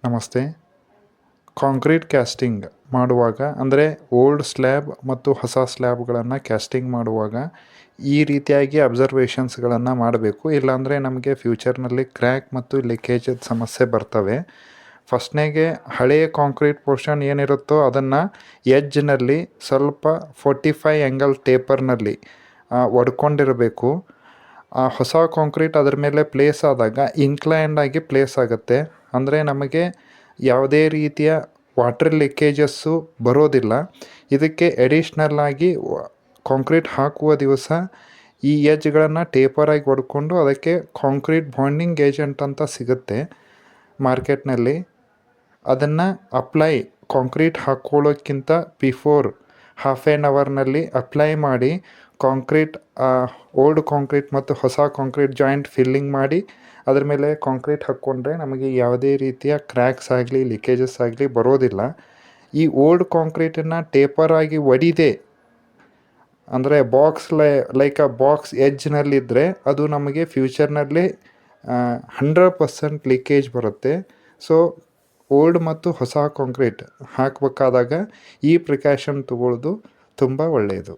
ನಮಸ್ತೆ. Concrete casting ಮಾಡುವಾಗ ಅಂದರೆ ಓಲ್ಡ್ ಸ್ಲ್ಯಾಬ್ ಮತ್ತು ಹೊಸ ಸ್ಲ್ಯಾಬ್ಗಳನ್ನು ಕ್ಯಾಸ್ಟಿಂಗ್ ಮಾಡುವಾಗ ಈ ರೀತಿಯಾಗಿ ಅಬ್ಸರ್ವೇಷನ್ಸ್ಗಳನ್ನು ಮಾಡಬೇಕು. ಇಲ್ಲಾಂದರೆ ನಮಗೆ ಫ್ಯೂಚರ್ನಲ್ಲಿ ಕ್ರ್ಯಾಕ್ ಮತ್ತು ಲೀಕೇಜದ ಸಮಸ್ಯೆ ಬರ್ತವೆ. ಫಸ್ಟ್ನೇಗೆ ಹಳೆಯ ಕಾಂಕ್ರೀಟ್ ಪೋರ್ಷನ್ ಏನಿರುತ್ತೋ ಅದನ್ನು ಎಡ್ಜ್ನಲ್ಲಿ ಸ್ವಲ್ಪ 45 ಆ್ಯಂಗಲ್ ಟೇಪರ್ನಲ್ಲಿ ಒಡ್ಕೊಂಡಿರಬೇಕು. ಹೊಸ ಕಾಂಕ್ರೀಟ್ ಅದರ ಮೇಲೆ ಪ್ಲೇಸ್ ಆದಾಗ ಇನ್ಕ್ಲೈನ್ಡ್ ಆಗಿ ಪ್ಲೇಸ್ ಆಗುತ್ತೆ. ಅಂದರೆ ನಮಗೆ ಯಾವುದೇ ರೀತಿಯ ವಾಟರ್ ಲೀಕೇಜಸ್ಸು ಬರೋದಿಲ್ಲ. ಇದಕ್ಕೆ ಎಡಿಷ್ನಲ್ ಆಗಿ ಕಾಂಕ್ರೀಟ್ ಹಾಕುವ ದಿವಸ ಈ ಎಡ್ಜ್ಗಳನ್ನು ಟೇಪರಾಗಿ ಹೊಡ್ಕೊಂಡು ಅದಕ್ಕೆ ಕಾಂಕ್ರೀಟ್ ಬಾಂಡಿಂಗ್ ಏಜೆಂಟ್ ಅಂತ ಸಿಗುತ್ತೆ ಮಾರ್ಕೆಟ್ನಲ್ಲಿ. ಅದನ್ನು ಕಾಂಕ್ರೀಟ್ ಹಾಕ್ಕೊಳ್ಳೋಕ್ಕಿಂತ ಬಿಫೋರ್ ಹಾಫ್ ಆ್ಯನ್ ಅವರ್ನಲ್ಲಿ ಅಪ್ಲೈ ಮಾಡಿ ಕಾಂಕ್ರೀಟ್ ಓಲ್ಡ್ ಕಾಂಕ್ರೀಟ್ ಮತ್ತು ಹೊಸ ಕಾಂಕ್ರೀಟ್ ಜಾಯಿಂಟ್ ಫಿಲ್ಲಿಂಗ್ ಮಾಡಿ ಅದ್ರ ಮೇಲೆ ಕಾಂಕ್ರೀಟ್ ಹಾಕ್ಕೊಂಡ್ರೆ ನಮಗೆ ಯಾವುದೇ ರೀತಿಯ ಕ್ರ್ಯಾಕ್ಸ್ ಆಗಲಿ ಲೀಕೇಜಸ್ ಆಗಲಿ ಬರೋದಿಲ್ಲ. ಈ ಓಲ್ಡ್ ಕಾಂಕ್ರೀಟನ್ನು ಟೇಪರಾಗಿ ಒಡಿದೆ ಅಂದರೆ ಲೈಕ್ ಅ ಬಾಕ್ಸ್ ಎಡ್ಜ್ನಲ್ಲಿದ್ದರೆ ಅದು ನಮಗೆ ಫ್ಯೂಚರ್ನಲ್ಲಿ 100% ಲೀಕೇಜ್ ಬರುತ್ತೆ. ಸೊ ಓಲ್ಡ್ ಮತ್ತು ಹೊಸ ಕಾಂಕ್ರೀಟ್ ಹಾಕಬೇಕಾದಾಗ ಈ ಪ್ರಿಕಾಷನ್ ತಗೊಳ್ಳೋದು ತುಂಬ ಒಳ್ಳೆಯದು.